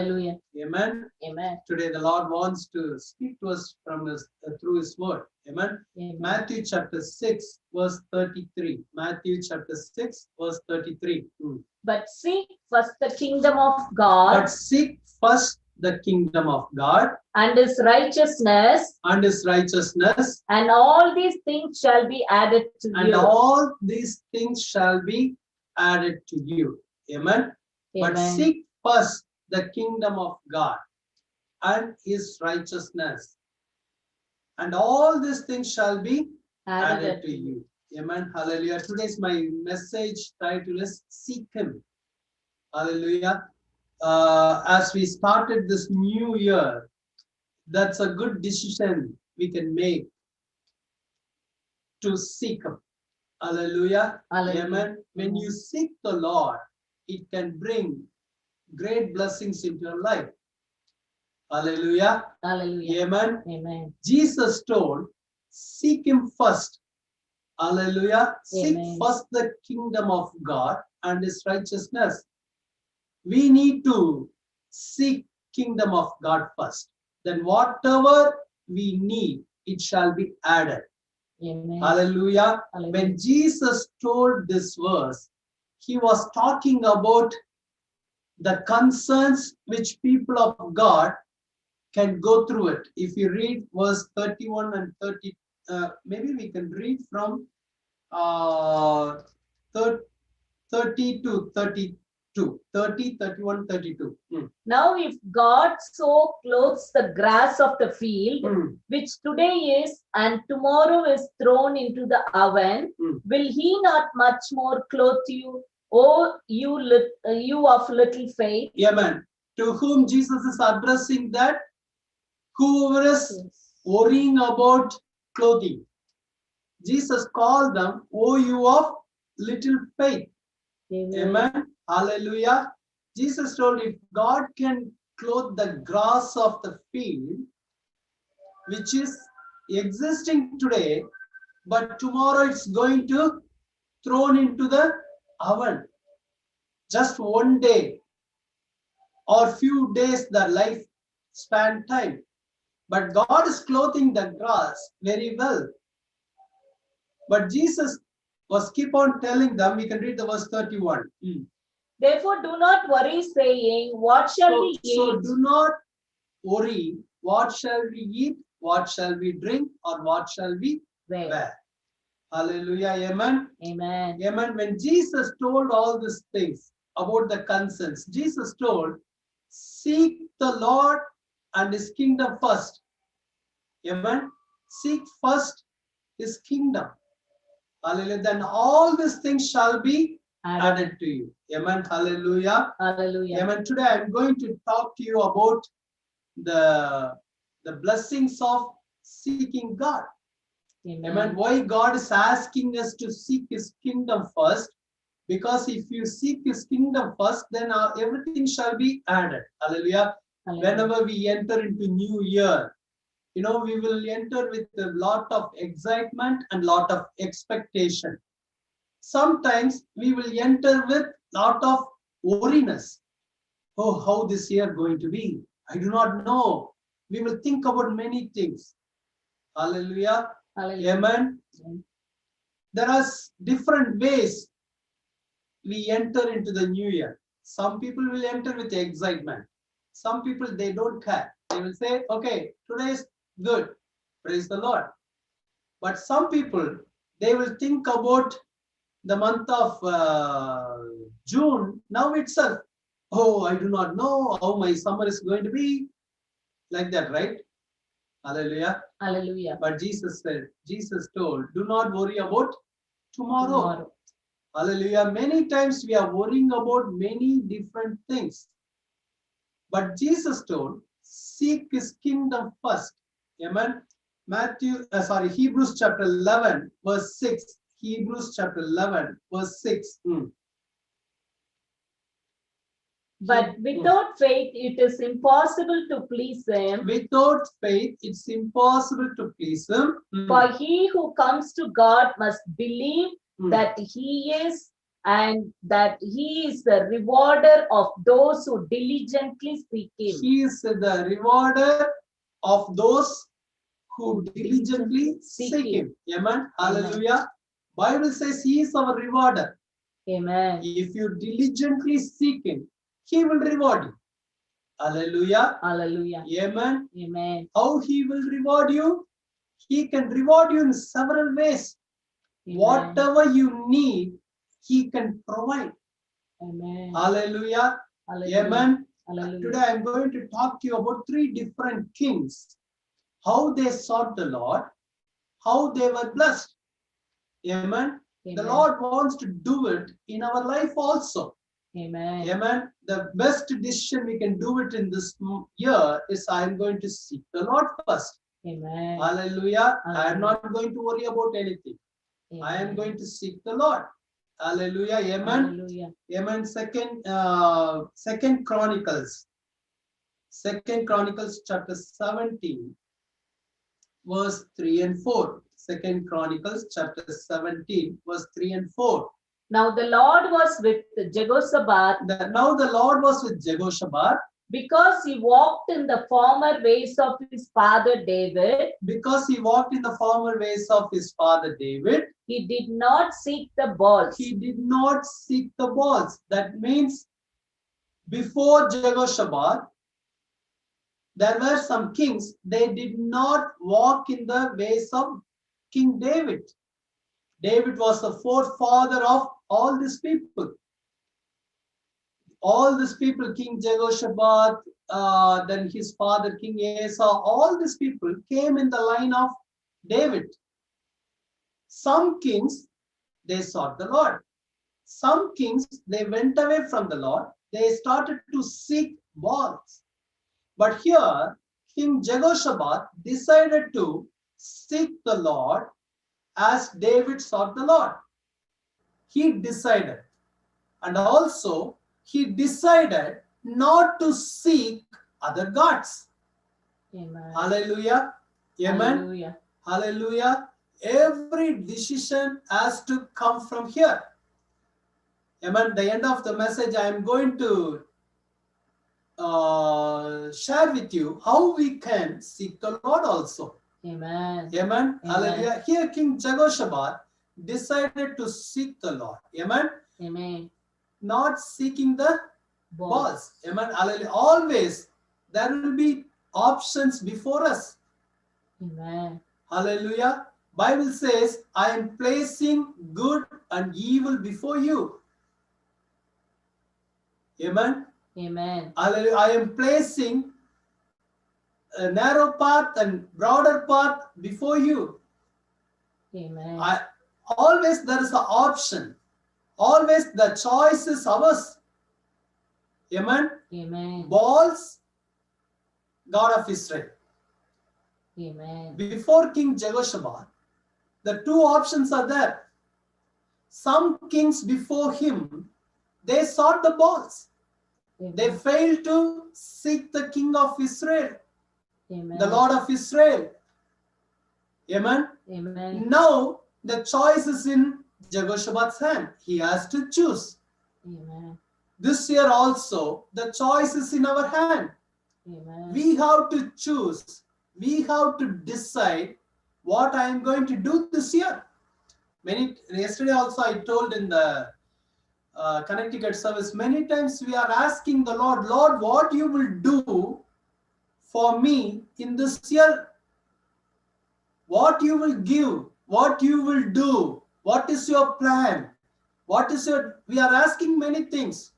Hallelujah. Amen. Amen. Today the Lord wants to speak to us from through His word. Amen. Amen. Matthew chapter 6, verse 33. Matthew chapter 6, verse 33. But seek first the kingdom of God But seek first the kingdom of God and his righteousness, and His righteousness, and all these things shall be added to and you. all these things shall be added to you. Amen. But Amen. seek first the kingdom of God and His righteousness, and all these things shall be added to you. Amen. Hallelujah. Today's my message title is Seek Him. Hallelujah. As we started this new year, that's a good decision we can make to seek Him. Hallelujah. Hallelujah. Amen. When you seek the Lord, it can bring great blessings into your life. Hallelujah. Hallelujah. Amen. Amen. Jesus told, seek Him first. Hallelujah. Seek Amen. first the kingdom of God and His righteousness. We need to seek kingdom of God first. Then whatever we need, it shall be added. Amen. Hallelujah. Hallelujah. When Jesus told this verse, He was talking about the concerns which people of God can go through it. If you read verse 31 and 30, maybe we can read from 30 to 32. 30, 31, 32. Now, if God so clothes the grass of the field, which today is and tomorrow is thrown into the oven, will He not much more clothe you, O you of little faith? Amen. To whom Jesus is addressing that? Whoever is worrying about clothing. Jesus called them, O you of little faith. Amen. Hallelujah. Jesus told, if God can clothe the grass of the field, which is existing today, but tomorrow it's going to thrown into the oven. Just one day or few days the life span time. But God is clothing the grass very well. But Jesus was keep on telling them, we can read the verse 31. Therefore, do not worry, saying, what shall we eat? So do not worry, what shall we eat, what shall we drink, or what shall we wear. Hallelujah. Amen. Amen. Amen. When Jesus told all these things about the concerns, Jesus told, seek the Lord and His kingdom first. Amen. Seek first His kingdom. Hallelujah. Then all these things shall be added to you. Amen. Hallelujah. Hallelujah. Amen. Today I'm going to talk to you about the blessings of seeking God. Amen. Why God is asking us to seek His kingdom first? Because if you seek His kingdom first, then everything shall be added. Hallelujah. Whenever we enter into new year, we will enter with a lot of excitement and lot of expectation. Sometimes we will enter with lot of worriness. Oh, how this year going to be? I do not know. We will think about many things. Hallelujah. Hallelujah. Amen. There are different ways we enter into the new year. Some people will enter with excitement. Some people, they don't care. They will say, okay, today is good. Praise the Lord. But some people, they will think about the month of June now itself. Oh, I do not know how my summer is going to be. Like that, right? Hallelujah. Hallelujah. But Jesus said, Jesus told, do not worry about tomorrow. Hallelujah. Many times we are worrying about many different things. But Jesus told, seek His kingdom first. Amen. Hebrews chapter 11, verse 6. Hebrews chapter 11, verse 6. But without faith, it is impossible to please Him. Without faith, it's impossible to please Him. For he who comes to God must believe that He is, and that he is the rewarder of those who diligently seek him. He is the rewarder of those who diligently seek him. Amen. Hallelujah. Bible says he is our rewarder. Amen. If you diligently seek him, he will reward you. Hallelujah. Hallelujah. Amen. Amen. How he will reward you? He can reward you in several ways. Amen. Whatever you need, he can provide. Amen. Hallelujah. Hallelujah. Amen. Hallelujah. Today I'm going to talk to you about 3 different kings. How they sought the Lord, how they were blessed. Amen. The Amen. Lord wants to do it in our life also. Amen. Amen. The best decision we can do it in this year is I'm going to seek the Lord first. Amen. Hallelujah. I am Hallelujah. not going to worry about anything. I am Amen. going to seek the Lord. Hallelujah. Amen. Hallelujah. Amen. Second Chronicles chapter 17, verse 3 and 4. Second Chronicles chapter 17, verse 3 and 4. Now the Lord was with Jehoshaphat Now the Lord was with Jehoshaphat because he walked in the former ways of his father David. because he walked in the former ways of his father David. He did not seek the Baals. He did not seek the Baals. That means before Jehoshaphat, there were some kings. They did not walk in the ways of King David. David was the forefather of all these people. All these people, King Jehoshaphat, then his father, King Asa, all these people came in the line of David. Some kings, they sought the Lord. Some kings, they went away from the Lord. They started to seek Baals. But here, King Jehoshaphat decided to seek the Lord as David sought the Lord. He decided. And also, he decided not to seek other gods. Amen. Hallelujah. Amen. Hallelujah. Hallelujah. Every decision has to come from here. Amen. The end of the message, I am going to share with you how we can seek the Lord also. Amen. Amen. Amen. Hallelujah. Here King Jehoshaphat decided to seek the Lord. Amen. Amen. Not seeking the Baals. Amen. Hallelujah. Always there will be options before us. Amen. Hallelujah. Bible says, I am placing good and evil before you. Amen. Amen. Hallelujah. I am placing a narrow path and broader path before you. Amen. Always there is an option. Always the choice is ours. Amen. Amen. Baals, God of Israel. Amen. Before King Jehoshaphat, the two options are there. Some kings before him, they sought the Baals. Amen. They failed to seek the King of Israel, Amen. the Lord of Israel. Amen. Amen. Now the choice is in Jehoshaphat's hand. He has to choose. Amen. This year also, the choice is in our hand. Amen. We have to choose. We have to decide what I am going to do this year. Yesterday also I told in the Connecticut service, many times we are asking the Lord, Lord, what you will do for me in this year? What you will give? What you will do? What is your plan? We are asking many things.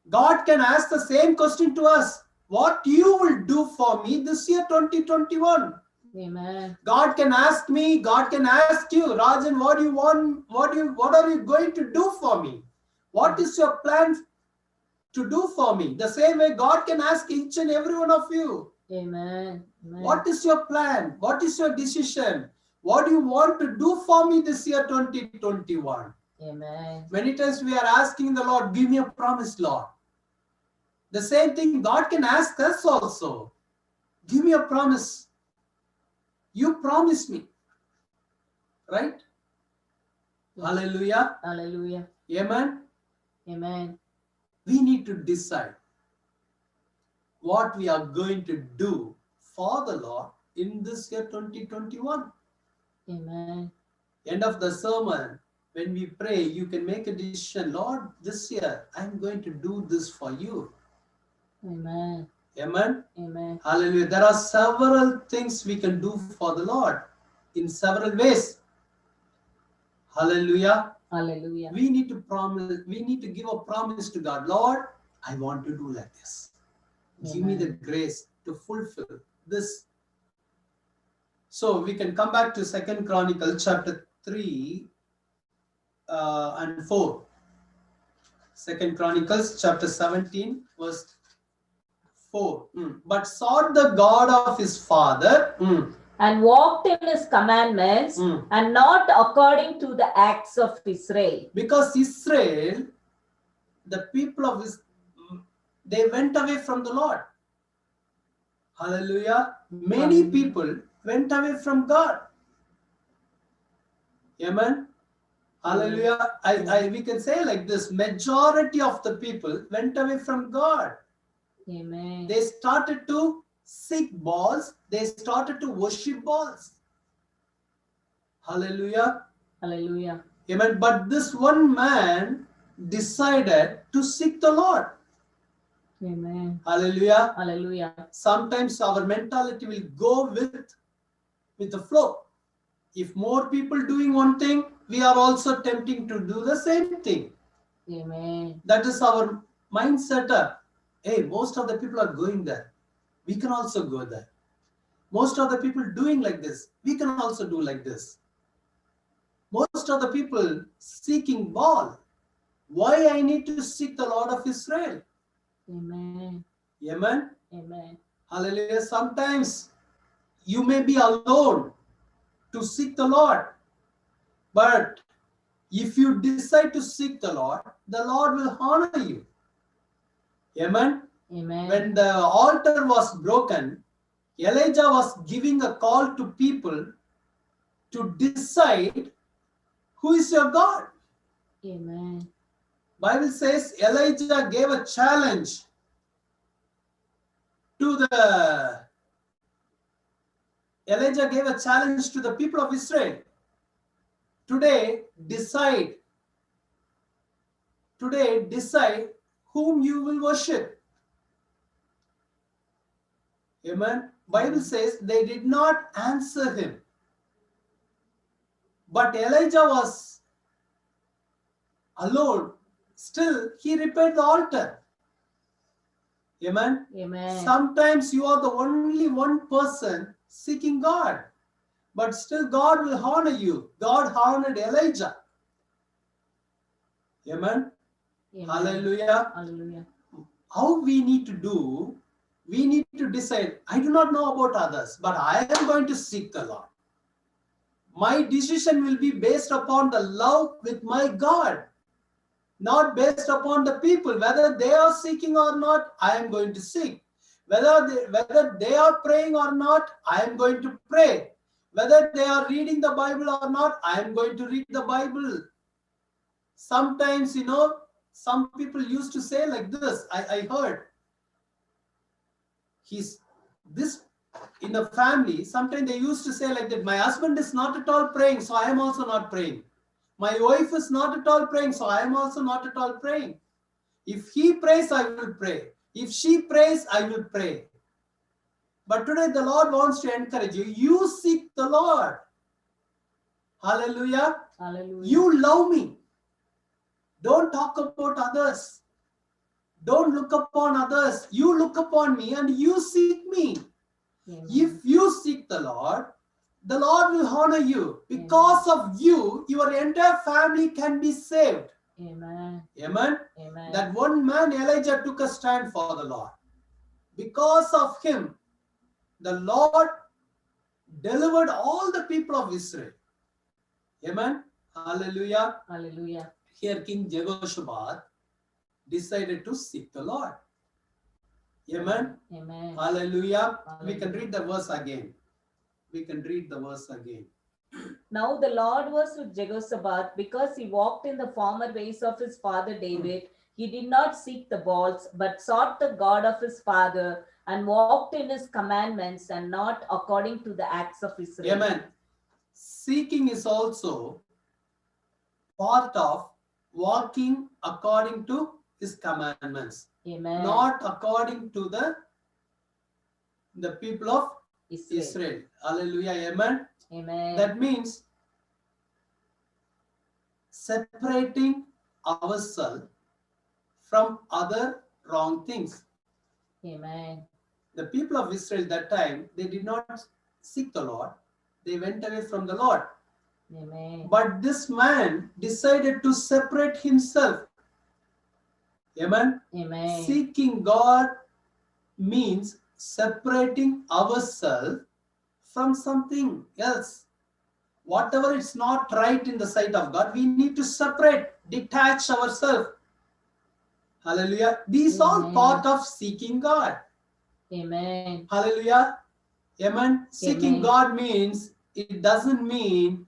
God can ask the same question to us. What you will do for me this year 2021? Amen. God can ask me, God can ask you, Rajan, what do you want? What are you going to do for me? What is your plan to do for me? The same way God can ask each and every one of you. Amen. Amen. What is your plan? What is your decision? What do you want to do for me this year 2021? Amen. Many times we are asking the Lord, give me a promise, Lord. The same thing God can ask us also. Give me a promise. You promise me. Right? Hallelujah. Hallelujah. Amen. Amen. We need to decide what we are going to do for the Lord in this year 2021. Amen. End of the sermon, when we pray, you can make a decision. Lord, this year I'm going to do this for you. Amen. Amen. Amen. Hallelujah. There are several things we can do for the Lord in several ways. Hallelujah. Hallelujah. We need to promise, we need to give a promise to God. Lord, I want to do like this. Give me the grace to fulfill this. So we can come back to 2 Chronicles chapter 3 and 4. 2 Chronicles chapter 17 verse 4. But sought the God of his father and walked in his commandments and not according to the acts of Israel. Because Israel, the people of Israel, they went away from the Lord. Hallelujah. Many people went away from God. Amen. Hallelujah. We can say like this, majority of the people went away from God. Amen. They started to seek balls. They started to worship balls. Hallelujah. Hallelujah. Amen. But this one man decided to seek the Lord. Amen. Hallelujah. Hallelujah. Sometimes our mentality will go with the flow. If more people doing one thing, we are also tempting to do the same thing. Amen. That is our mindset. Hey, most of the people are going there. We can also go there. Most of the people doing like this. We can also do like this. Most of the people seeking Baal. Why I need to seek the Lord of Israel? Amen. Amen. Amen. Hallelujah. Sometimes you may be alone to seek the Lord. But if you decide to seek the Lord will honor you. Amen. Amen. When the altar was broken, Elijah was giving a call to people to decide who is your God. Amen. Bible says Elijah gave a challenge to the people of Israel. Today decide whom you will worship. Amen. Bible says they did not answer him. But Elijah was alone. Still, he repaired the altar. Amen. Amen. Sometimes you are the only one person seeking God. But still God will honor you. God honored Elijah. Amen. Amen. Hallelujah. Hallelujah. How we need to do, we need to decide, I do not know about others, but I am going to seek the Lord. My decision will be based upon the love with my God, not based upon the people. Whether they are seeking or not, I am going to seek. Whether they are praying or not, I am going to pray. Whether they are reading the Bible or not, I am going to read the Bible. Sometimes, some people used to say like this. I heard. This in a family, sometimes they used to say like that, my husband is not at all praying, so I am also not praying. My wife is not at all praying, so I am also not at all praying. If he prays, I will pray. If she prays, I will pray. But today the Lord wants to encourage you. You seek the Lord. Hallelujah. Hallelujah. You love me. Don't talk about others. Don't look upon others. You look upon me and you seek me. Amen. If you seek the Lord will honor you. Because of you, your entire family can be saved. Amen. Amen. Amen. That one man, Elijah, took a stand for the Lord. Because of him, the Lord delivered all the people of Israel. Amen. Hallelujah. Hallelujah. Here King Jehoshaphat decided to seek the Lord. Amen. Amen. Hallelujah. Hallelujah. We can read the verse again. Now the Lord was with Jehoshaphat because he walked in the former ways of his father David. He did not seek the balls, but sought the God of his father and walked in his commandments and not according to the acts of Israel. Amen. Seeking is also part of walking according to his commandments, Amen. not according to the people of Israel. Israel. Hallelujah. Amen. Amen. That means separating ourselves from other wrong things. Amen. The people of Israel that time, they did not seek the Lord. They went away from the Lord. Amen. But this man decided to separate himself. Amen. Amen. Seeking God means separating ourselves from something else. Whatever is not right in the sight of God, we need to separate, detach ourselves. Hallelujah. These all Amen. part of seeking God. Amen. Hallelujah. Amen. Seeking Amen. God means, it doesn't mean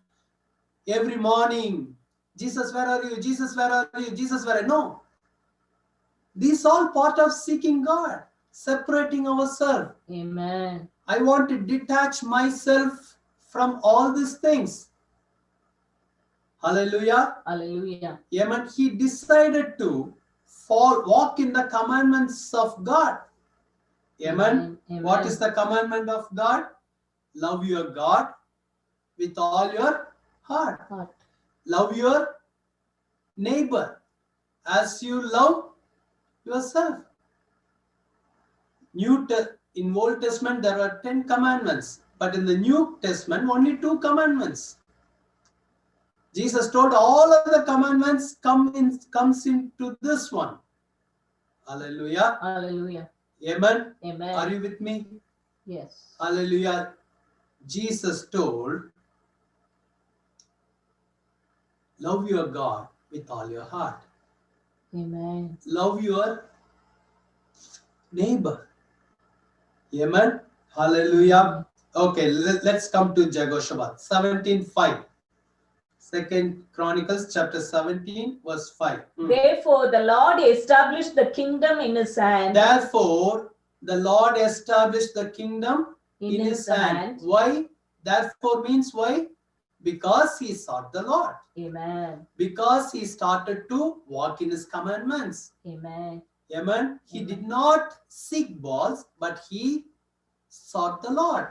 every morning, Jesus, where are you? Jesus, where are you? Jesus, where are you? No. These all part of seeking God, separating ourselves. Amen. I want to detach myself from all these things. Hallelujah. Hallelujah. Amen. He decided to walk in the commandments of God. Amen. Amen. What is the commandment of God? Love your God with all your heart. Heart. Love your neighbor as you love yourself. In Old Testament there were 10 commandments, but in the New Testament only 2 commandments. Jesus told all of the commandments comes into this one. Hallelujah. Hallelujah. Amen. Amen. Are you with me? Yes. Hallelujah. Jesus told, love your God with all your heart. Amen. Love your neighbor. Amen. Hallelujah. Okay, let's come to Jehoshaphat. 17:5. Second Chronicles chapter 17 verse 5. Therefore the Lord established the kingdom in his hand. Therefore the Lord established the kingdom in his hand. Why? Therefore means why? Because he sought the Lord. Amen. Because he started to walk in his commandments. Amen. Amen. He Amen. did not seek balls, but he sought the Lord.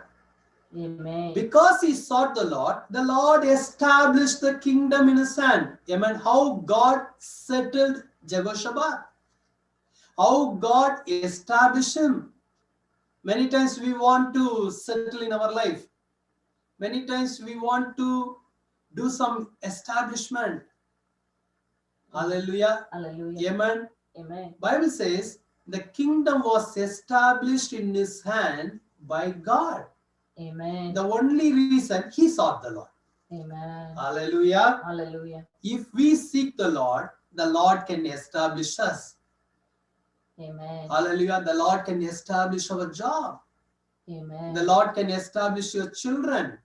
Amen. Because he sought the Lord established the kingdom in his hand. Amen. How God settled Jehoshaphat. How God established him. Many times we want to settle in our life. Many times we want to do some establishment. Hallelujah. Hallelujah. Amen. Amen. Bible says the kingdom was established in his hand by God. Amen. The only reason he sought the Lord. Amen. Hallelujah. Hallelujah. If we seek the Lord can establish us. Amen. Hallelujah. The Lord can establish our job. Amen. The Lord can establish your children.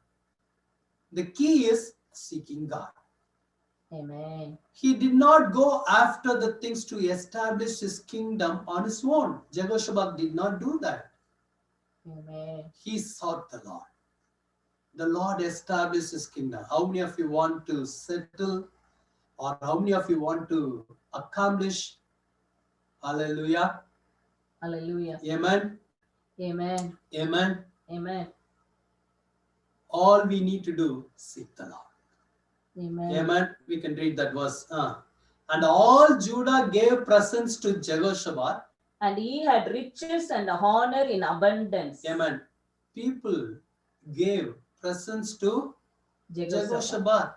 The key is seeking God. Amen. He did not go after the things to establish his kingdom on his own. Jehoshaphat did not do that. Amen. He sought the Lord. The Lord established his kingdom. How many of you want to settle, or how many of you want to accomplish? Hallelujah. Hallelujah. Amen. Amen. Amen. Amen. All we need to do, seek the Lord. Amen. Amen. We can read that verse. And all Judah gave presents to Jehoshaphat. And he had riches and honor in abundance. Amen. People gave presents to Jehoshaphat.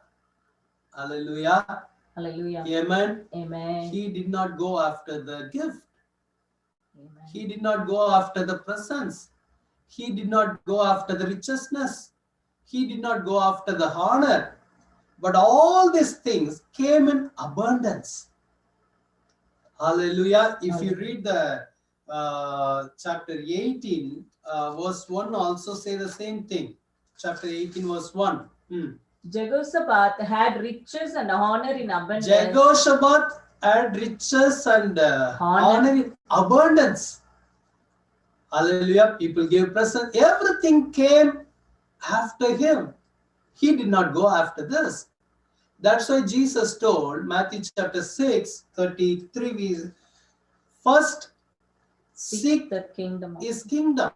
Hallelujah. Hallelujah. Amen. Amen. He did not go after the gift. Amen. He did not go after the presents. He did not go after the richness. He did not go after the honor. But all these things came in abundance. Hallelujah. If you read the chapter 18, verse 1 also say the same thing. Chapter 18 verse 1. Jehoshaphat had riches and honor in abundance. Jehoshaphat had riches and honor in abundance. Hallelujah. People gave presents. Everything came after him. He did not go after this. That's why Jesus told, Matthew chapter 6, 33, first seek the kingdom of his kingdom.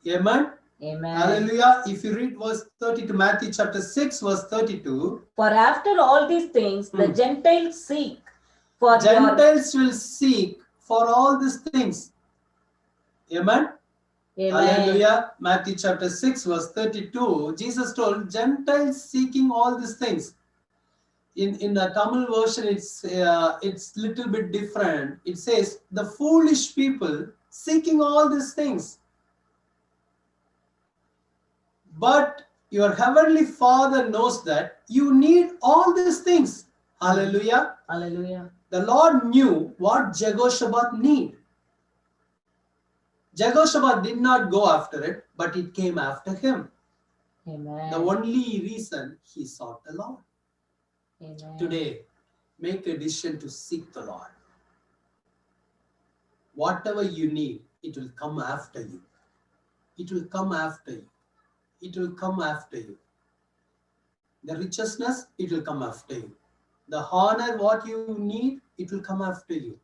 Amen. Amen. Hallelujah. If you read verse 32, Matthew chapter 6, verse 32. For after all these things, the Gentiles seek for Gentiles will seek for all these things. Amen. Amen. Hallelujah. Matthew chapter 6, verse 32. Jesus told Gentiles seeking all these things. In the Tamil version, it's little bit different. It says the foolish people seeking all these things. But your heavenly Father knows that you need all these things. Hallelujah. Hallelujah. The Lord knew what Jehoshaphat need. Jehoshaphat did not go after it, but it came after him. Amen. The only reason he sought the Lord. Amen. Today, make a decision to seek the Lord. Whatever you need, it will come after you. It will come after you. It will come after you. The richness, it will come after you. The honor, what you need, it will come after you.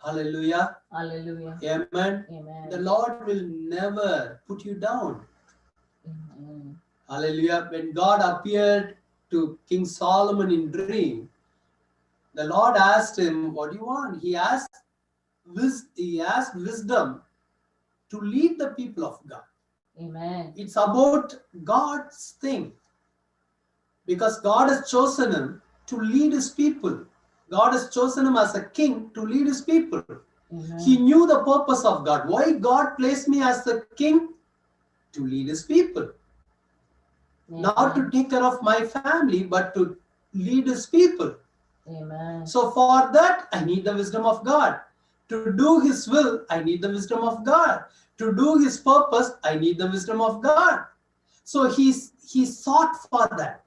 Hallelujah. Hallelujah. Amen. Amen. The Lord will never put you down. Amen. Hallelujah. When God appeared to King Solomon in dream, the Lord asked him, what do you want? He asked wisdom to lead the people of God. Amen. It's about God's thing. Because God has chosen him to lead his people. God has chosen him as a king to lead his people. Amen. He knew the purpose of God. Why God placed me as the king? To lead his people. Amen. Not to take care of my family, but to lead his people. Amen. So for that, I need the wisdom of God. To do his will, I need the wisdom of God. To do his purpose, I need the wisdom of God. So he sought for that.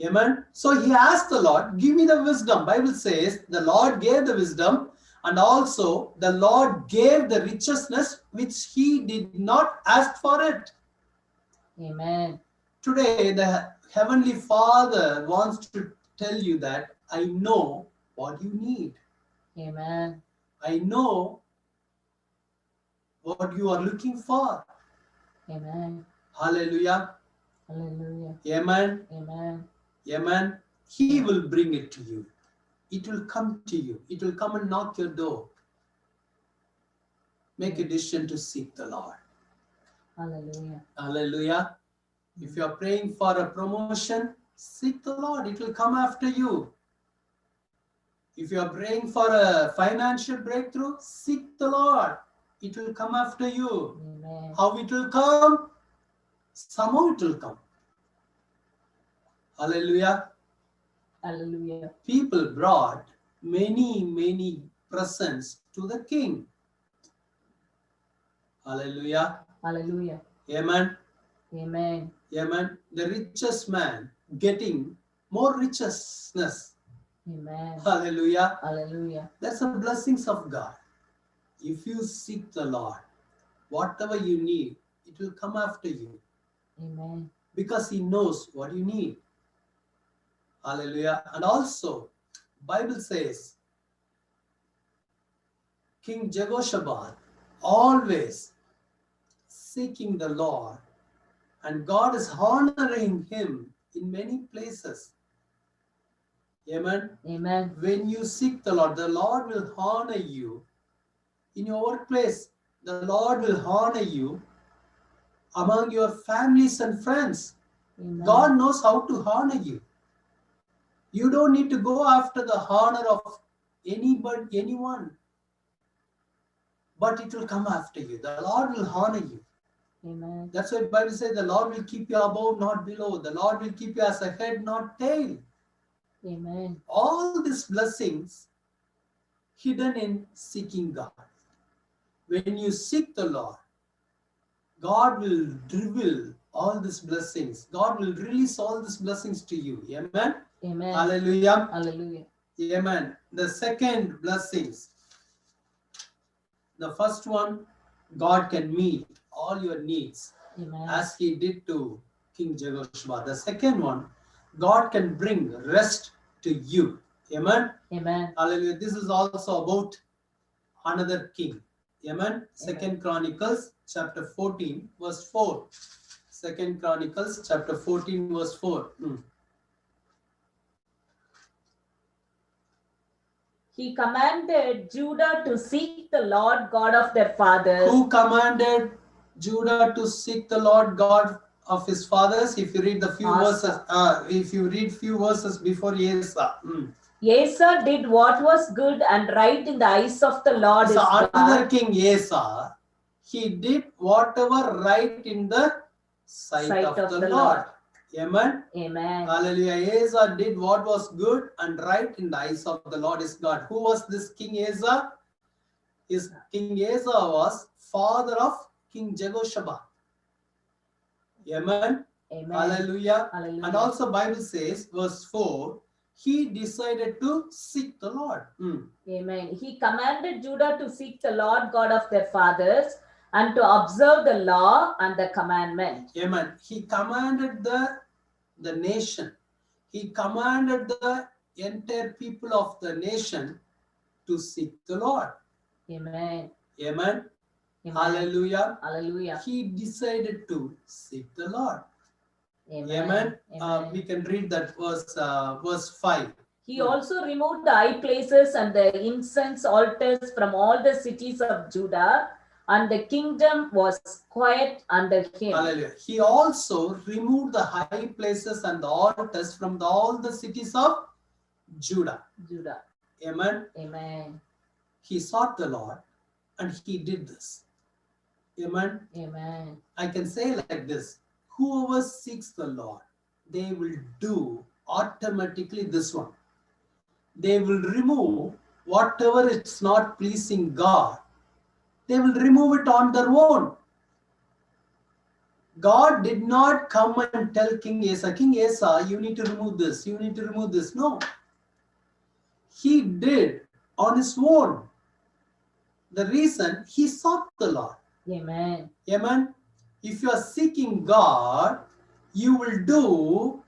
Amen. So he asked the Lord, give me the wisdom. Bible says the Lord gave the wisdom, and also the Lord gave the richness which he did not ask for it. Amen. Today, the Heavenly Father wants to tell you that I know what you need. Amen. I know what you are looking for. Amen. Hallelujah. Hallelujah. Amen. Amen. Amen. He will bring it to you. It will come to you. It will come and knock your door. Make a decision to seek the Lord. Hallelujah. Hallelujah. If you are praying for a promotion, seek the Lord. It will come after you. If you are praying for a financial breakthrough, seek the Lord. It will come after you. Amen. How it will come? Somehow it will come. Hallelujah. Hallelujah. People brought many presents to the king. Hallelujah. Hallelujah. Amen. Amen. Amen. The richest man getting more richness. Amen. Hallelujah. Hallelujah. That's the blessings of God. If you seek the Lord, whatever you need, it will come after you. Amen. Because he knows what you need. Hallelujah. And also, Bible says, King Jehoshaphat always seeking the Lord, and God is honoring him in many places. Amen. Amen. When you seek the Lord will honor you in your workplace. The Lord will honor you among your families and friends. Amen. God knows how to honor you. You don't need to go after the honor of anybody, anyone. But it will come after you. The Lord will honor you. Amen. That's why the Bible says the Lord will keep you above, not below. The Lord will keep you as a head, not tail. Amen. All these blessings hidden in seeking God. When you seek the Lord, God will reveal all these blessings. God will release all these blessings to you. Amen. Amen. Hallelujah. Hallelujah. Amen. The second blessings. The first one, God can meet all your needs Amen. as he did to King Jehoshaphat. The second one, God can bring rest to you. Amen. Amen. Hallelujah. This is also about another king. Amen. Second Chronicles chapter 14 verse 4. Second Chronicles chapter 14 verse 4. He commanded Judah to seek the Lord God of their fathers. Who commanded Judah to seek the Lord God of his fathers? If you read the few Asa. verses, if you read few verses before Asa. Asa did what was good and right in the eyes of the Lord So his another God. king Asa, he did whatever right in the sight of the Lord. Amen. Amen. Hallelujah. Asa did what was good and right in the eyes of the Lord his God. Who was this King Asa? King Asa was father of King Jehoshaphat. Amen. Amen. Hallelujah. Hallelujah. And also Bible says, verse 4, he decided to seek the Lord. Amen. He commanded Judah to seek the Lord God of their fathers and to observe the law and the commandment. Amen. He commanded the nation. He commanded the entire people of the nation to seek the Lord. Amen. Amen. Amen. Hallelujah. Hallelujah. He decided to seek the Lord. Amen. Amen. We can read that verse 5. He also removed the high places and the incense altars from all the cities of Judah, and the kingdom was quiet under him. Hallelujah. He also removed the high places and the altars from all the cities of Judah. Amen. Amen. He sought the Lord and he did this. Amen. Amen. I can say like this: whoever seeks the Lord, they will do automatically this one. They will remove whatever it's not pleasing God. They will remove it on their own. God did not come and tell King Asa, you need to remove this, you need to remove this. No. He did on his own. The reason, he sought the Lord. Amen. Amen. If you are seeking God, you will do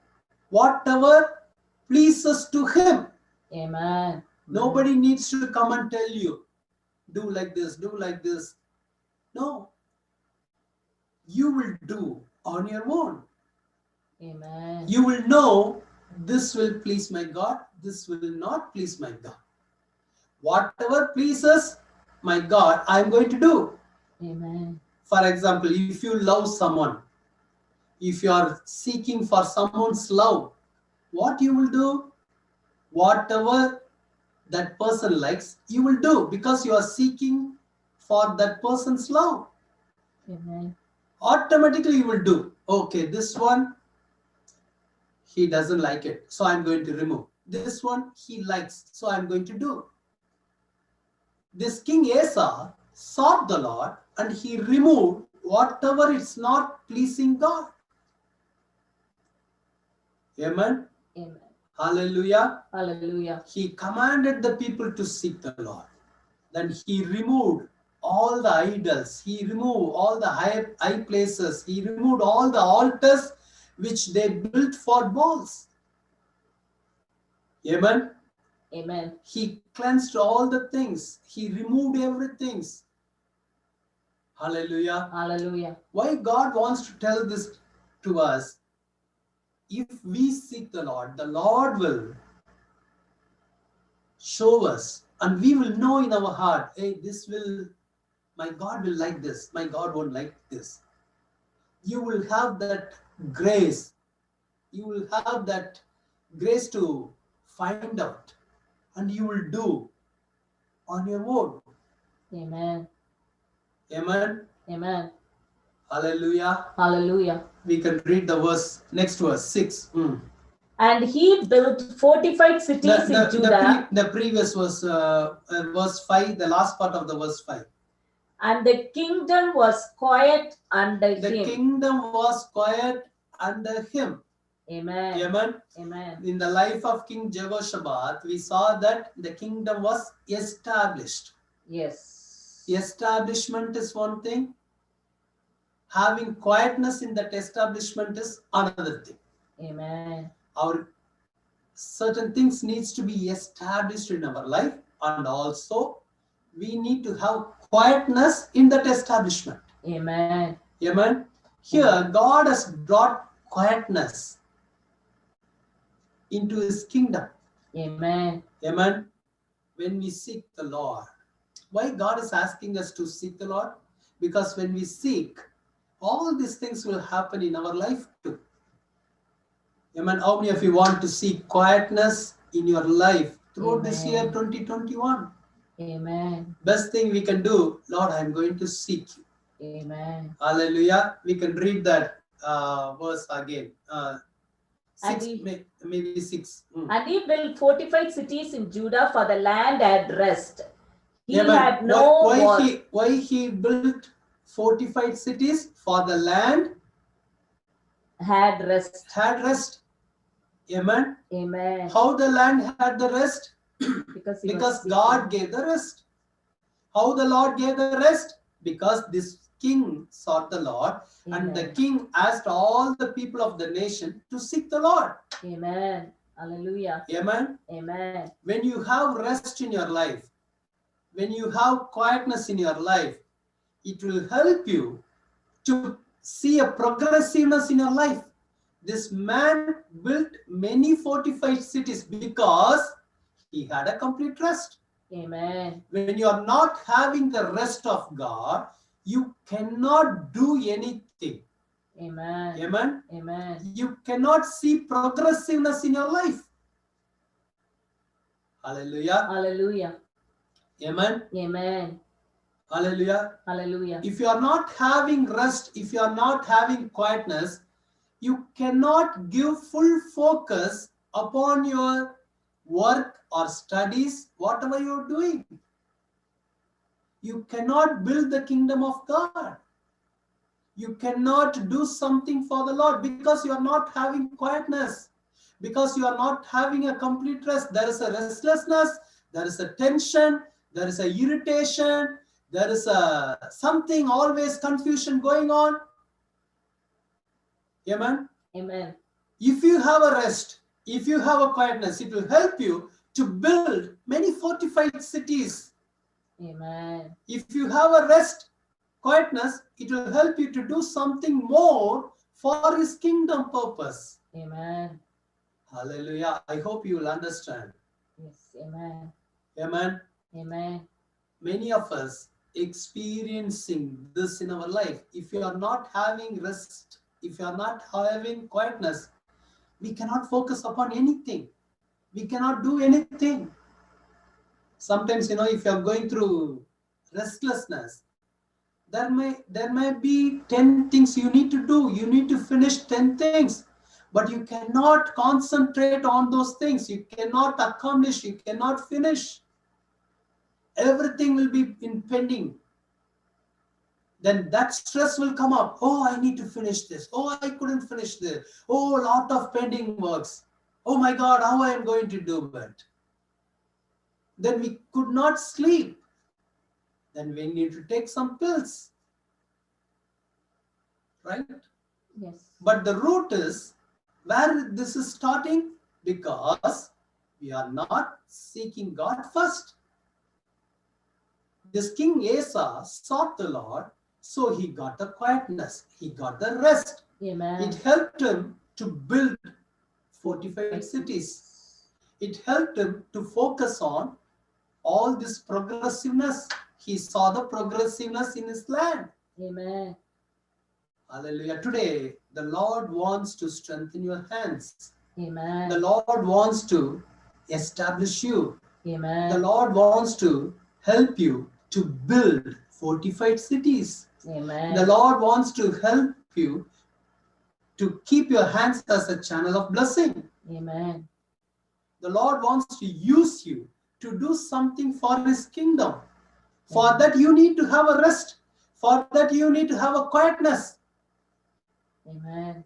whatever pleases to him. Amen. Nobody needs to come and tell you, do like this, do like this. No. You will do on your own. Amen. You will know this will please my God, this will not please my God. Whatever pleases my God, I am going to do. Amen. For example, if you love someone, if you are seeking for someone's love, what you will do? Whatever that person likes, you will do because you are seeking for that person's love. Amen. Automatically you will do. Okay, this one, he doesn't like it, so I'm going to remove. This one, he likes, so I'm going to do. This King Asa sought the Lord and he removed whatever is not pleasing God. Amen. Amen. Hallelujah. Hallelujah. He commanded the people to seek the Lord. Then he removed all the idols. He removed all the high places. He removed all the altars which they built for balls. Amen. Amen. He cleansed all the things. He removed everything. Hallelujah. Hallelujah. Why God wants to tell this to us? If we seek the Lord will show us, and we will know in our heart, hey, my God will like this, my God won't like this. You will have that grace. You will have that grace to find out, and you will do on your own. Amen. Amen. Amen. Hallelujah. Hallelujah. We can read the next verse 6. And he built fortified cities in Judah. The previous was verse 5, the last part of the verse 5. And the kingdom was quiet under The him. kingdom was quiet under him. Amen. Amen. Amen. In the life of King Jehoshaphat, we saw that the kingdom was established. Yes. Establishment is one thing. Having quietness in that establishment is another thing. Amen. Our certain things needs to be established in our life, and also we need to have quietness in that establishment. Amen. Amen. Here, God has brought quietness into his kingdom. Amen. Amen. When we seek the Lord, why God is asking us to seek the Lord? Because when we seek, all these things will happen in our life too. Amen. How many of you want to seek quietness in your life throughout this year 2021? Amen. Best thing we can do, Lord, I'm going to seek you. Amen. Hallelujah. We can read that verse again. And Maybe 6. And he built fortified cities in Judah, for the land had rest. He Yeah, had no why he built fortified cities? For the land had rest. had rest. Amen. Amen. How the land had the rest? Because God gave the rest. How the Lord gave the rest? Because this king sought the Lord. Amen. And the king asked all the people of the nation to seek the Lord. Amen. Hallelujah. Amen. Amen. When you have rest in your life, when you have quietness in your life, it will help you to see a progressiveness in your life. This man built many fortified cities because he had a complete rest. Amen. When you are not having the rest of God, you cannot do anything. Amen. Amen. Amen. You cannot see progressiveness in your life. Hallelujah. Hallelujah. Amen. Amen. Hallelujah. Hallelujah. If you are not having rest, if you are not having quietness, you cannot give full focus upon your work or studies, whatever you are doing. You cannot build the kingdom of God. You cannot do something for the Lord because you are not having quietness, because you are not having a complete rest. There is a restlessness, there is a tension, there is a irritation, there is a something, always confusion going on. Amen. Amen. If you have a rest, if you have a quietness, it will help you to build many fortified cities. Amen. If you have a rest, quietness, it will help you to do something more for his kingdom purpose. Amen. Hallelujah. I hope you will understand. Yes. Amen. Amen. Amen. Many of us experiencing this in our life. If you are not having rest, if you are not having quietness, we cannot focus upon anything. We cannot do anything. Sometimes, if you are going through restlessness, there may be 10 things you need to do. You need to finish 10 things, but you cannot concentrate on those things. You cannot accomplish, you cannot finish. Everything will be in pending. Then that stress will come up. Oh, I need to finish this. Oh, I couldn't finish this. Oh, a lot of pending works. Oh my God, how I am going to do it? Then we could not sleep. Then we need to take some pills. Right? Yes. But the root is where this is starting, because we are not seeking God first. This King Asa sought the Lord, so he got the quietness, he got the rest. Amen. It helped him to build fortified cities. It helped him to focus on all this progressiveness. He saw the progressiveness in his land. Amen. Hallelujah. Today, the Lord wants to strengthen your hands. Amen. The Lord wants to establish you. Amen. The Lord wants to help you to build fortified cities. Amen. The Lord wants to help you to keep your hands as a channel of blessing. Amen. The Lord wants to use you to do something for his kingdom. For that you need to have a rest. For that you need to have a quietness. Amen.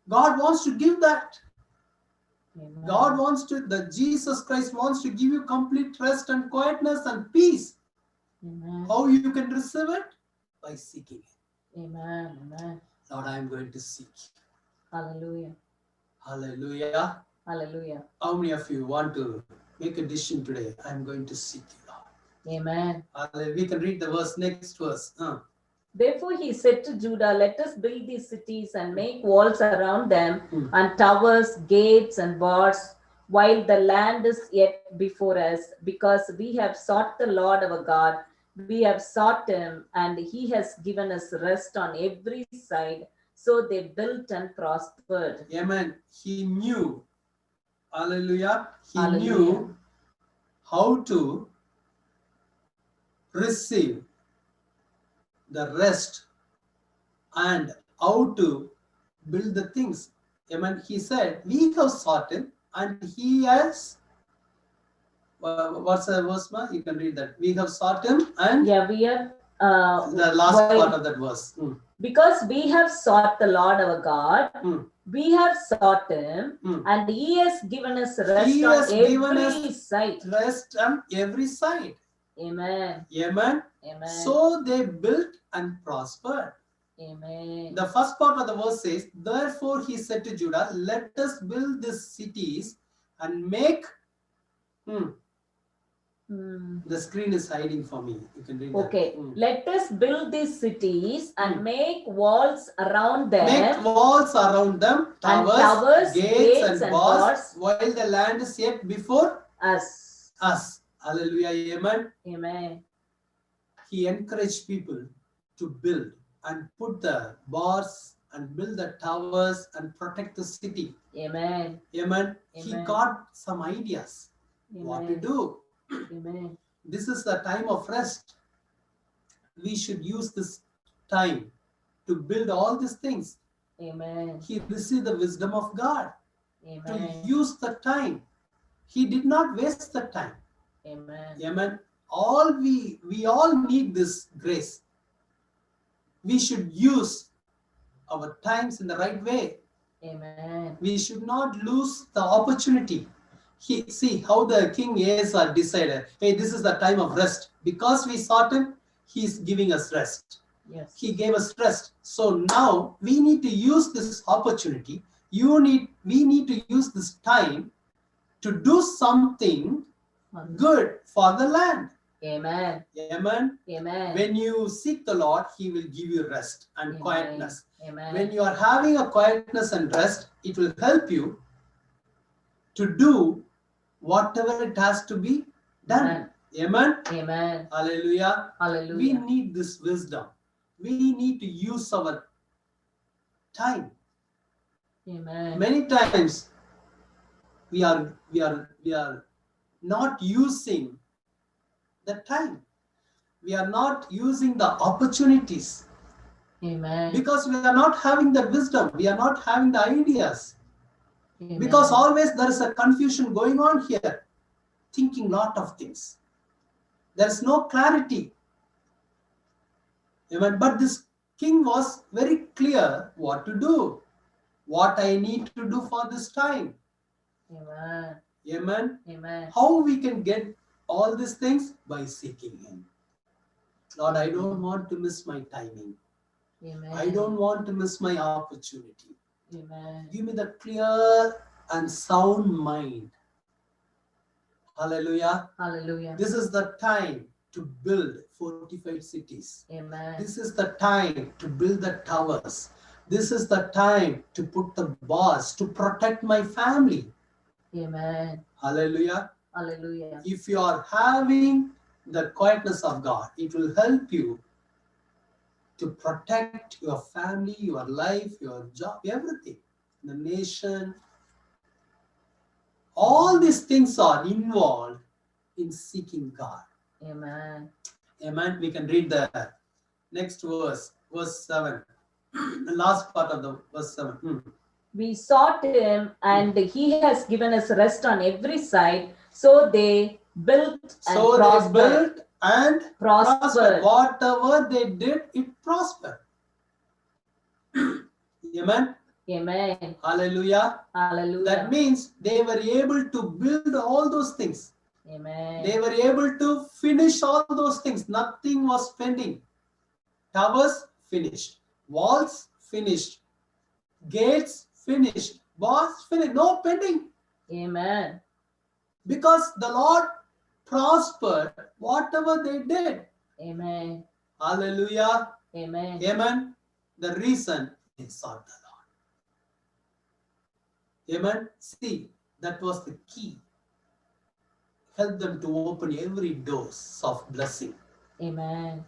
God wants to give that. Amen. God wants to, the Jesus Christ wants to give you complete rest and quietness and peace. Amen. How you can receive it? By seeking it. Amen. Amen. Lord, I am going to seek you. Hallelujah. Hallelujah. Hallelujah. How many of you want to make a decision today? I am going to seek you, Lord. Amen. Hallelujah. We can read the verse, next verse. Therefore he said to Judah, let us build these cities and make walls around them, Hmm. and towers, gates, and bars, while the land is yet before us, because we have sought the Lord our God. We have sought him, and he has given us rest on every side. So they built and prospered. Amen. He knew. Hallelujah. He Hallelujah. knew how to receive the rest and how to build the things. Amen. He said, we have sought him and he has, what's the verse, ma? You can read that. We have sought him and Yeah, we have the last part of that verse. because we have sought the Lord our God, we have sought him, and he has given us rest He on has given every us side. rest on every side. Amen. Amen. Amen. So they built and prospered. Amen. The first part of the verse says, therefore he said to Judah, let us build these cities and make. The screen is hiding for me. You can read Okay. that. Let us build these cities and make walls around them. Make walls around them, towers, gates and bars, while the land is yet before us. Hallelujah. Amen. Amen. He encouraged people to build and put the bars and build the towers and protect the city. Amen. Amen. He got some ideas what to do. Amen. This is the time of rest. We should use this time to build all these things. Amen. He received the wisdom of God Amen. to use the time. He did not waste the time. Amen. Amen. We all need this grace. We should use our times in the right way. Amen. We should not lose the opportunity. See how the King Asa decided, hey, this is the time of rest. Because we sought him, he's giving us rest. Yes. He gave us rest. So now we need to use this opportunity. We need to use this time to do something good for the land. Amen. Amen. Amen. When you seek the Lord, he will give you rest and quietness. Amen. When you are having a quietness and rest, it will help you to do whatever it has to be done. Amen. Amen. Hallelujah. Hallelujah. We need this wisdom. We need to use our time. Amen. Many times we are not using the time. We are not using the opportunities. Amen. Because we are not having the wisdom. We are not having the ideas. Amen. Because always there is a confusion going on here. Thinking lot of things. There is no clarity. Amen. But this king was very clear what to do. What I need to do for this time. Amen. Amen. Amen. How we can get all these things? By seeking him. Lord, I don't want to miss my timing. Amen. I don't want to miss my opportunity. Amen. Give me the clear and sound mind. Hallelujah. Hallelujah. This is the time to build fortified cities. Amen. This is the time to build the towers. This is the time to put the bars to protect my family. Amen. Hallelujah. Hallelujah. If you are having the quietness of God, it will help you to protect your family, your life, your job, everything, the nation. All these things are involved in seeking God. Amen. Amen. We can read the next verse, verse 7. The last part of the verse 7. We sought him, and he has given us rest on every side. So they built and prospered. and prospered. Whatever they did, it prospered. Amen. Amen. Hallelujah. Hallelujah. That means they were able to build all those things. Amen. They were able to finish all those things. Nothing was pending. Towers finished. Walls finished. Gates finished. Walls finished. No pending. Amen. Because the Lord prospered whatever they did. Amen. Hallelujah. Amen. Amen. The reason they sought the Lord. Amen. See, that was the key. Help them to open every doors of blessing. Amen.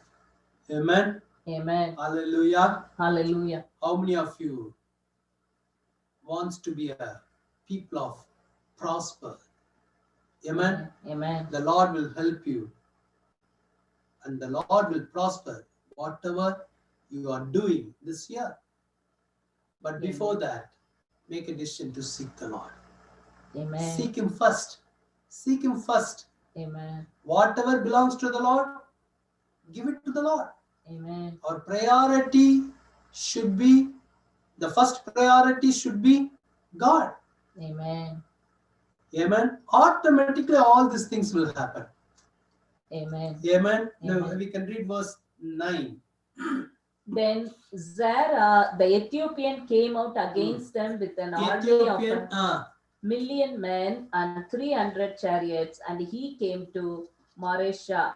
Amen. Amen. Hallelujah. Hallelujah. How many of you wants to be a people of prosper? Amen. Amen. The Lord will help you. And the Lord will prosper whatever you are doing this year. But before that, make a decision to seek the Lord. Amen. Seek Him first. Seek Him first. Amen. Whatever belongs to the Lord, give it to the Lord. Amen. Our priority should be, the first priority should be God. Amen. Amen. Automatically all these things will happen. Amen. Amen. Now Amen. we can read verse 9. Then Zerah the Ethiopian came out against them with an army of Ethiopian, 1,000,000 men and 300 chariots, and he came to Maresha.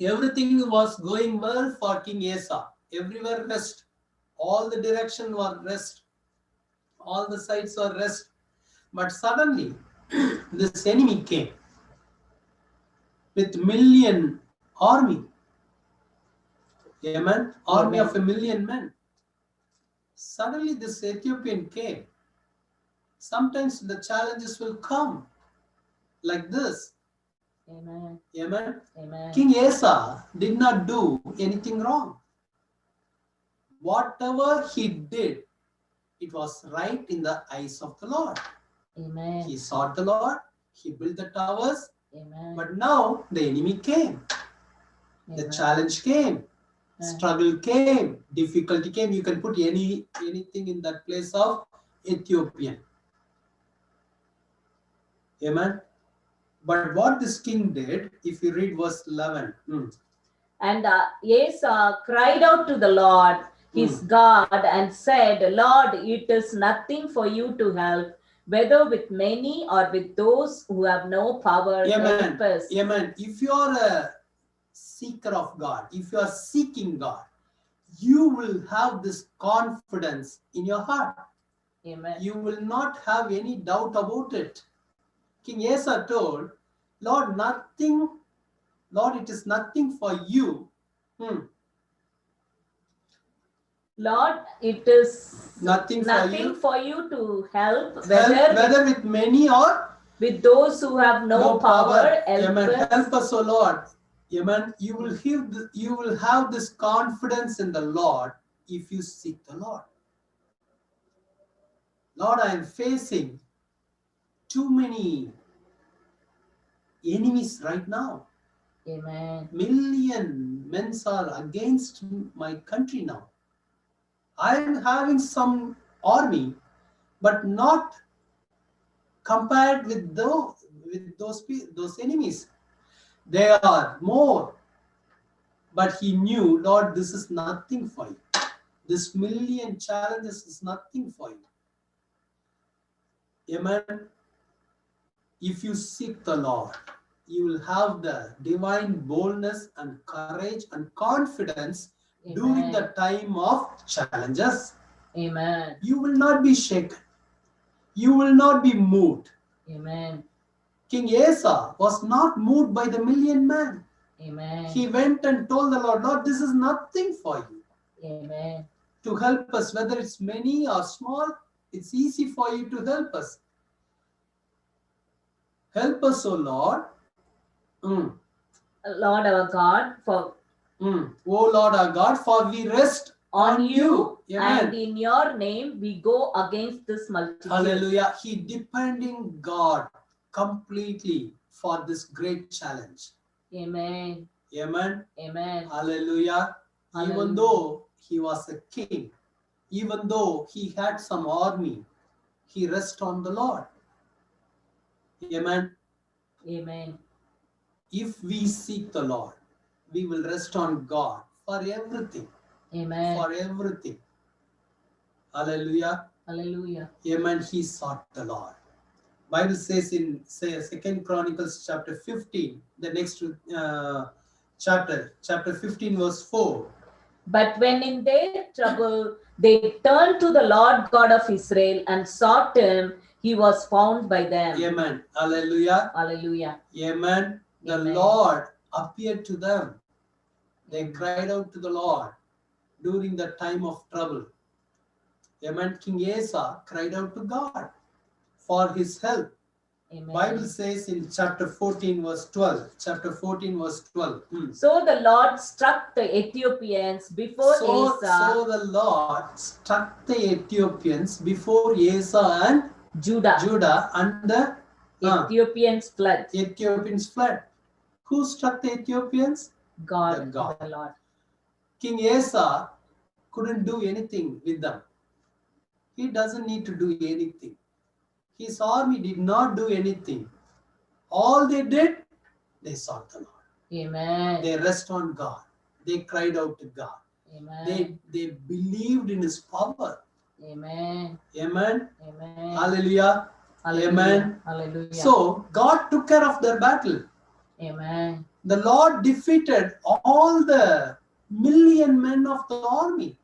everything was going well for King Asa. Everywhere rest. All the direction were rest. All the sides were rest. But suddenly, this enemy came with 1,000,000 army. Amen. Army of 1,000,000 men. Suddenly this Ethiopian came. Sometimes the challenges will come like this. Amen. Amen. Amen. King Asa did not do anything wrong. Whatever he did, it was right in the eyes of the Lord. Amen. He sought the Lord. He built the towers. Amen. But now the enemy came. The Amen. challenge came. Struggle came. Difficulty came. You can put anything in that place of Ethiopian. Amen. But what this king did, if you read verse 11. And Asa cried out to the Lord, his God, and said, Lord, it is nothing for you to help, whether with many or with those who have no power. Amen. Help us. Amen. If you are a seeker of God, if you are seeking God, you will have this confidence in your heart. Amen. You will not have any doubt about it. King Asa told, Lord, it is nothing for you. Lord, it is Nothing for you to help, whether with many or with those who have no power. Help Amen. us. Help us, O Lord. Amen. You will have this confidence in the Lord if you seek the Lord. Lord, I am facing too many enemies right now. Amen. 1,000,000 men are against my country now. I am having some army, but not compared with those enemies. They are more. But he knew, Lord, this is nothing for you. This 1,000,000 challenges is nothing for you. Amen. If you seek the Lord, you will have the divine boldness and courage and confidence. Amen. During the time of challenges. Amen. You will not be shaken. You will not be moved. Amen. King Asa was not moved by the 1,000,000 men. Amen. He went and told the Lord, Lord, this is nothing for you. Amen. To help us, whether it's many or small, it's easy for you to help us. Help us, O Lord. Lord our God, for O Lord our God, for we rest on you, Amen. and in your name we go against this multitude. Hallelujah. He depending God completely for this great challenge. Amen. Amen. Amen. Hallelujah. Even Hallelujah. though he was a king, even though he had some army, he rested on the Lord. Amen. Amen. If we seek the Lord, we will rest on God for everything. Amen. For everything. Hallelujah. Hallelujah. Amen. He sought the Lord. Bible says in Second Chronicles chapter 15, the next chapter 15 verse 4. But when in their trouble they turned to the Lord God of Israel and sought him, he was found by them. Amen. Hallelujah. Hallelujah. Amen. The Amen. Lord appeared to them. They Amen. cried out to the Lord during the time of trouble. Amen. King Asa cried out to God for his help. Amen. Bible says in chapter 14 verse 12. Chapter 14 verse 12. So the Lord struck the Ethiopians before Asa. So the Lord struck the Ethiopians before Asa and Judah. and the Ethiopians fled. Ethiopians fled. Who struck the Ethiopians? God, God. the Lord. King Asa couldn't do anything with them. He doesn't need to do anything. His army did not do anything. All they did, they sought the Lord. Amen. They rest on God. They cried out to God. Amen. They believed in his power. Amen. Amen. Amen. Hallelujah. Hallelujah. Amen. Hallelujah. So God took care of their battle. Amen. The Lord defeated all the million men of the army.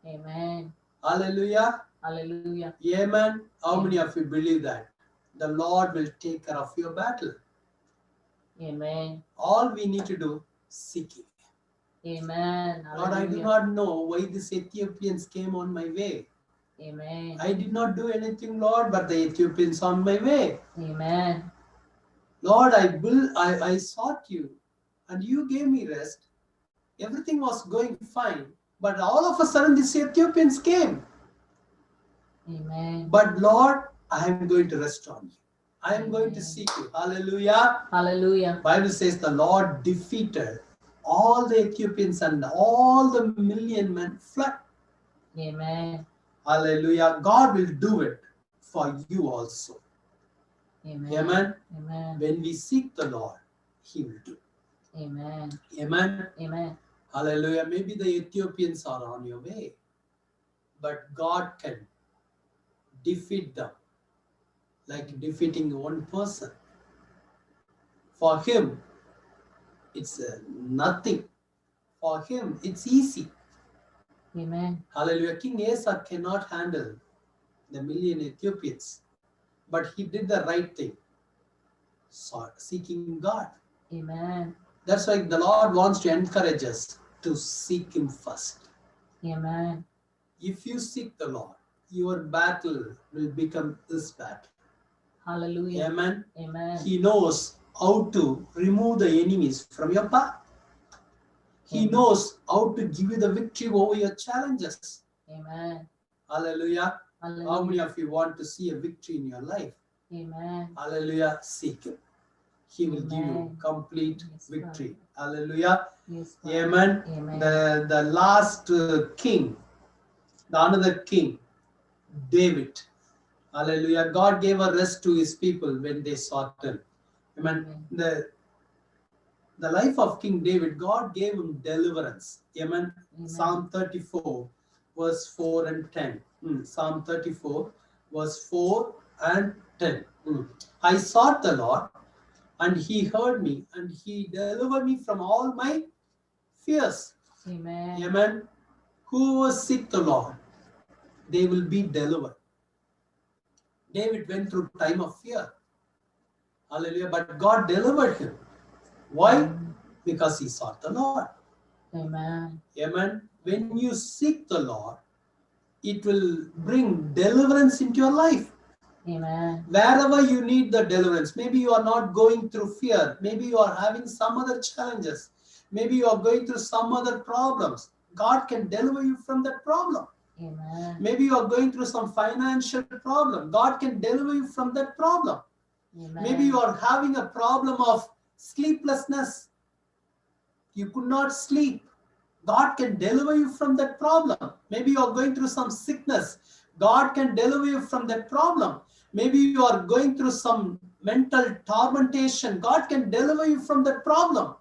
Amen. Hallelujah. Hallelujah. Amen. How many of you believe that? The Lord will take care of your battle. Amen. All we need to do, seek Him. Amen. Lord, I do not know why these Ethiopians came on my way. Amen. I did not do anything, Lord, but the Ethiopians on my way. Amen. Lord, I sought you and you gave me rest. Everything was going fine, but all of a sudden these Ethiopians came. Amen. But Lord, I am going to rest on you. I am going to seek you. Hallelujah. Hallelujah. Bible says the Lord defeated all the Ethiopians and all the million men fled. Amen. Hallelujah. God will do it for you also. Amen. Amen. Amen. When we seek the Lord, He will do. Amen. Amen. Amen. Hallelujah. Maybe the Ethiopians are on your way, but God can defeat them like defeating one person. For Him, it's nothing. For Him, it's easy. Amen. Hallelujah. King Asa cannot handle the million Ethiopians, but he did the right thing, seeking God. Amen. That's why the Lord wants to encourage us to seek Him first. Amen. If you seek the Lord, your battle will become His battle. Hallelujah. Amen. Amen. He knows how to remove the enemies from your path. He Amen. knows how to give you the victory over your challenges. Amen. Hallelujah. Hallelujah. How many of you want to see a victory in your life? Amen. Hallelujah. Seek Him. He will give you complete victory. Hallelujah. Yes, Amen. Amen. The last king, the another king, David. Hallelujah. God gave a rest to His people when they sought Him. Amen. The life of King David, God gave him deliverance. Amen. Psalm 34, verse 4 and 10. Psalm 34, verse 4 and 10. I sought the Lord, and He heard me, and He delivered me from all my fears. Amen. Amen. Who seek the Lord, they will be delivered. David went through time of fear. Hallelujah. But God delivered him. Why? Because he sought the Lord. Amen. Amen. When you seek the Lord, it will bring deliverance into your life. Amen. Wherever you need the deliverance, maybe you are not going through fear, maybe you are having some other challenges, maybe you are going through some other problems. God can deliver you from that problem. Amen. Maybe you are going through some financial problem. God can deliver you from that problem. Amen. Maybe you are having a problem of sleeplessness. you could not sleep. God can deliver you from that problem. Maybe you are going through some sickness. God can deliver you from that problem. Maybe you are going through some mental tormentation. God can deliver you from that problem.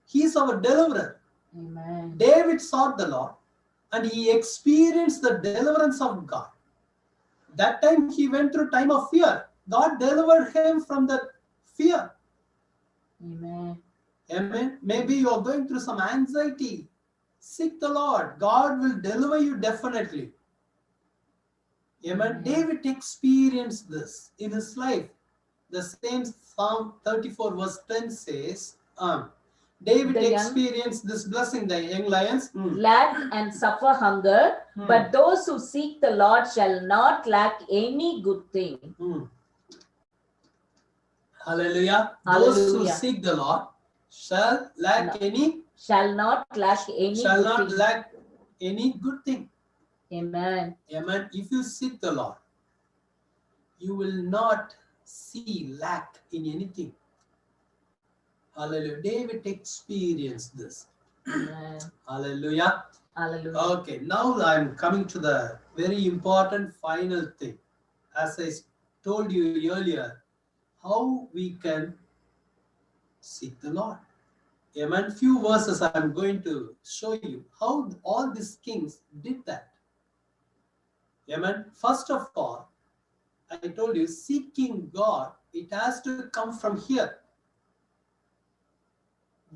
He is our deliverer. Amen. David sought the Lord and he experienced the deliverance of God. That time he went through time of fear. God delivered him from that fear. Amen. Amen. Maybe you are going through some anxiety. Seek the Lord. God will deliver you definitely. Amen. David experienced this in his life. The same Psalm 34 verse 10 says, David experienced this blessing, the young lions. Lack and suffer hunger, but those who seek the Lord shall not lack any good thing. Hallelujah. Hallelujah. Those who seek the Lord shall lack shall not lack any shall good not thing. lack any good thing. Amen. Amen. If you seek the Lord, you will not see lack in anything. Hallelujah. David experienced this. Amen. Hallelujah. Hallelujah. Okay, now I'm coming to the very important final thing. As I told you earlier, how we can seek the Lord. Amen. Few verses I'm going to show you how all these kings did that. Amen. First of all, I told you, seeking God, it has to come from here.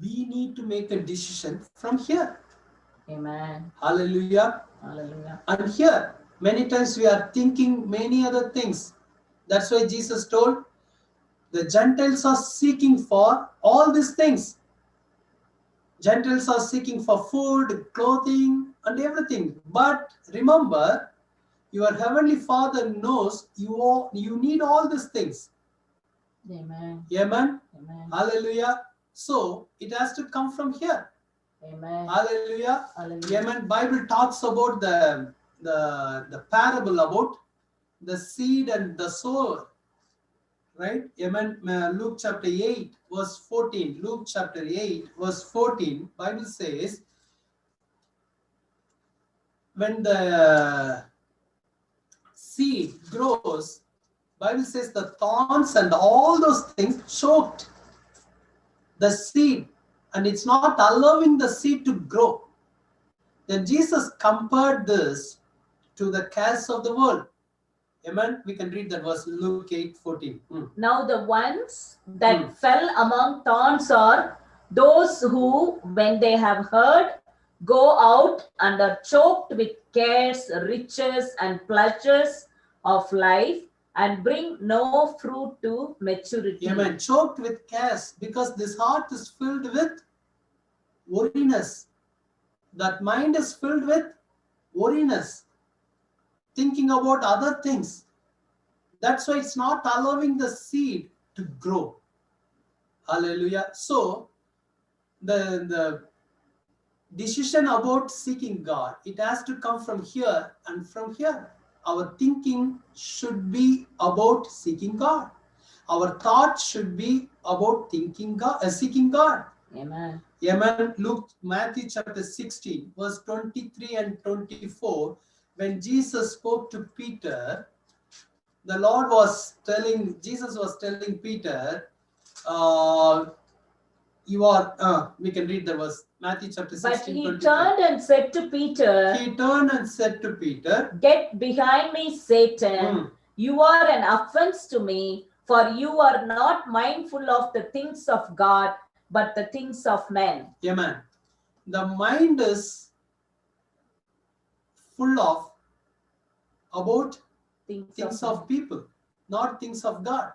We need to make a decision from here. Amen. Hallelujah. Hallelujah. And here, many times we are thinking many other things. That's why Jesus told, the Gentiles are seeking for all these things. Gentiles are seeking for food, clothing, and everything. But remember, your heavenly Father knows you need all these things. Amen. Amen. Amen. Hallelujah. So it has to come from here. Amen. Hallelujah. Hallelujah. Amen. Bible talks about the parable about the seed and the sower. Right? Amen. Luke chapter 8 verse 14. Luke chapter 8 verse 14. Bible says, when the seed grows, Bible says the thorns and all those things choked the seed, and it's not allowing the seed to grow. Then Jesus compared this to the cares of the world. Amen. We can read that verse, Luke 8:14. Now the ones that fell among thorns are those who, when they have heard, go out and are choked with cares, riches, and pleasures of life, and bring no fruit to maturity. Amen. Choked with cares, because this heart is filled with worriness. That mind is filled with worriness, thinking about other things. That's why it's not allowing the seed to grow. Hallelujah. So the decision about seeking God, it has to come from here and from here. Our thinking should be about seeking God. Our thoughts should be about seeking God. Amen. Amen. Matthew chapter 16, verse 23 and 24. When Jesus spoke to Peter, Jesus was telling Peter, we can read the verse, Matthew chapter 16, But he 23. turned and said to Peter, Get behind me, Satan. You are an offense to me, for you are not mindful of the things of God, but the things of men. Amen. The mind is full of about things of people, not things of God.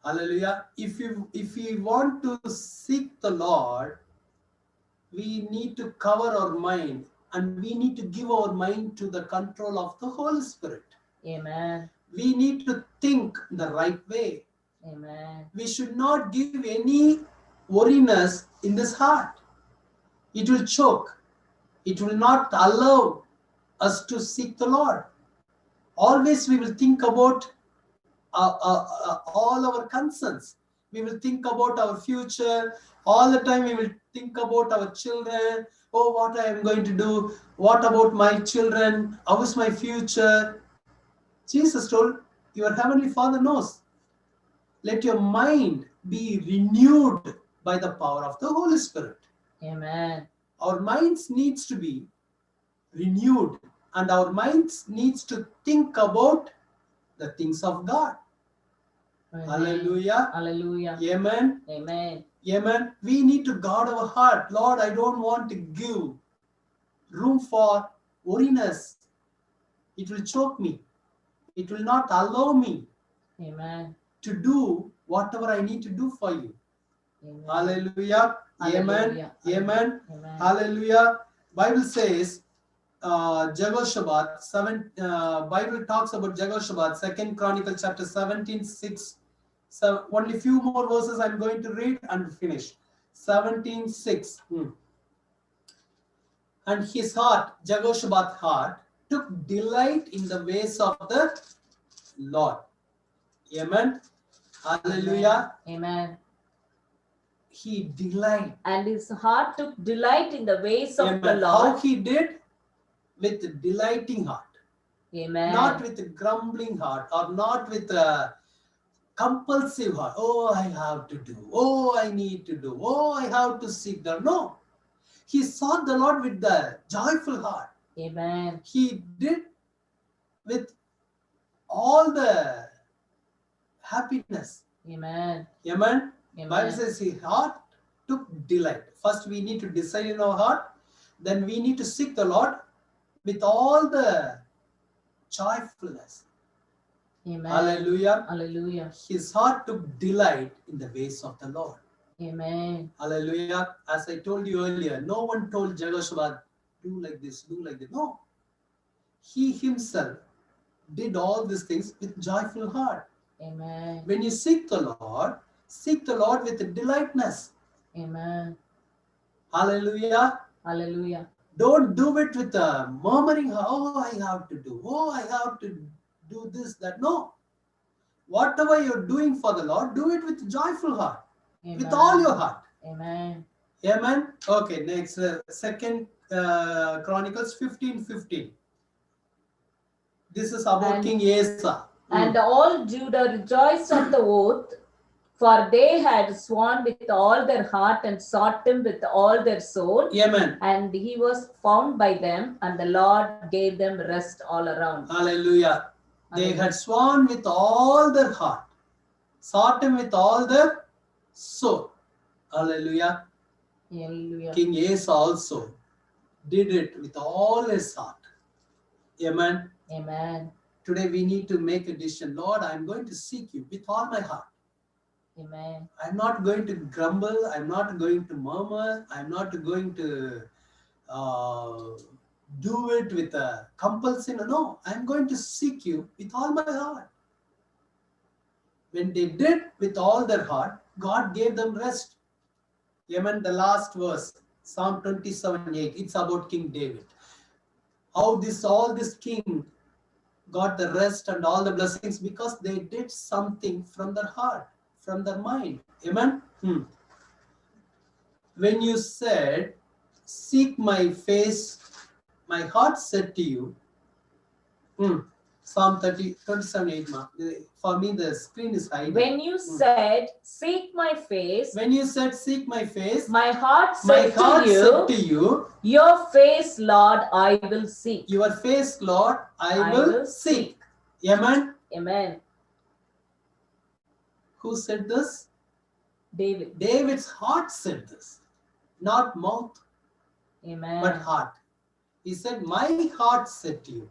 Hallelujah. If we want to seek the Lord, we need to cover our mind, and we need to give our mind to the control of the Holy Spirit. Amen. We need to think the right way. Amen. We should not give any worriness in this heart. It will choke. It will not allow us to seek the Lord. Always we will think about all our concerns. We will think about our future. All the time we will think about our children. Oh, what I am going to do? What about my children? How is my future? Jesus told, your heavenly Father knows. Let your mind be renewed by the power of the Holy Spirit. Amen. Our minds needs to be renewed, and our minds needs to think about the things of God. Amen. Hallelujah. Hallelujah. Amen. Amen. Amen. We need to guard our heart. Lord, I don't want to give room for worriness. It will choke me. It will not allow me Amen. to do whatever I need to do for you. Amen. Hallelujah. Amen. Hallelujah. Amen. Amen. Hallelujah. Bible says, Jehoshaphat, Bible talks about Jehoshaphat, 2nd Chronicle chapter 17:6. So only few more verses I'm going to read and finish. 17:6. And his heart, Jehoshaphat's heart, took delight in the ways of the Lord. Amen. Hallelujah. Amen. He delight. And his heart took delight in the ways of the Amen. Lord. How he did? With a delighting heart. Amen. Not with a grumbling heart, or not with a compulsive heart. Oh, I have to do. Oh, I need to do. Oh, I have to seek the. No. He sought the Lord with the joyful heart. Amen. He did with all the happiness. Amen. Amen. Amen. Bible says his heart took delight. First, we need to decide in our heart. Then we need to seek the Lord with all the joyfulness. Amen. Hallelujah. Hallelujah. His heart took delight in the ways of the Lord. Amen. Hallelujah. As I told you earlier, no one told Jehoshaphat, do like this, do like that. No. He himself did all these things with joyful heart. Amen. When you seek the Lord with delightness. Amen. Hallelujah. Hallelujah. Don't do it with a murmuring, oh, I have to do, oh, I have to do this, that. No. Whatever you're doing for the Lord, do it with joyful heart. Amen. With all your heart. Amen. Amen. Okay, next, 2nd Chronicles 15:15. This is about King Asa. And all Judah rejoiced at the oath, for they had sworn with all their heart and sought him with all their soul. Amen. And he was found by them, and the Lord gave them rest all around. Hallelujah. They had sworn with all their heart, sought him with all their soul. Hallelujah. Hallelujah. King Asa also did it with all his heart. Amen. Amen. Today we need to make a decision. Lord, I'm going to seek you with all my heart. Amen. I'm not going to grumble. I'm not going to murmur. I'm not going to do it with a compulsion. No, I'm going to seek you with all my heart. When they did with all their heart, God gave them rest. Amen. The last verse, Psalm 27:8. It's about King David. How all this king got the rest and all the blessings because they did something from their heart, from their mind. Amen. When you said, seek my face, my heart said to you. Psalm 27:8. For me, the screen is hiding. When you said, seek my face. When you said, seek my face. My heart said to you, your face, Lord, I will seek. Your face, Lord, I will seek. Amen. Amen. Who said this? David. David's heart said this. Not mouth. Amen. But heart. He said, my heart said to you.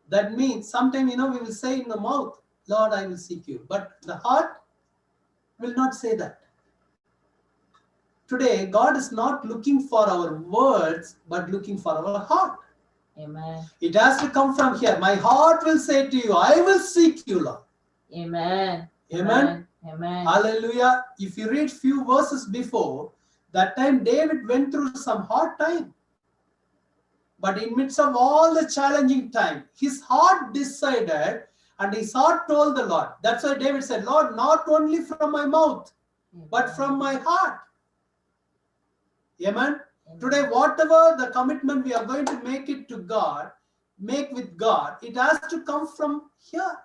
That means sometimes, we will say in the mouth, Lord, I will seek you. But the heart will not say that. Today, God is not looking for our words, but looking for our heart. Amen. It has to come from here. My heart will say to you, I will seek you, Lord. Amen. Amen. Amen. Hallelujah. If you read few verses before, that time David went through some hard time. But in midst of all the challenging time, his heart decided and his heart told the Lord. That's why David said, Lord, not only from my mouth, but from my heart. Amen. Today, whatever the commitment we are going to make it to God, make with God, it has to come from here.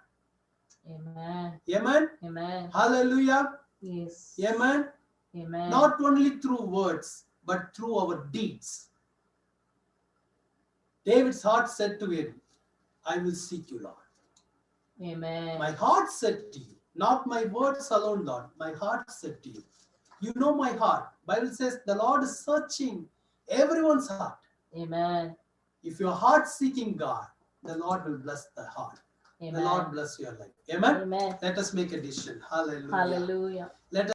Amen. Amen. Amen. Hallelujah. Yes. Amen. Amen. Not only through words, but through our deeds. David's heart said to him, I will seek you, Lord. Amen. My heart said to you, not my words alone, Lord. My heart said to you. You know my heart. Bible says the Lord is searching everyone's heart. Amen. If your heart seeking God, the Lord will bless the heart. Amen. The Lord bless your life. Amen. Amen. Let us make a decision. Hallelujah. Hallelujah. Let us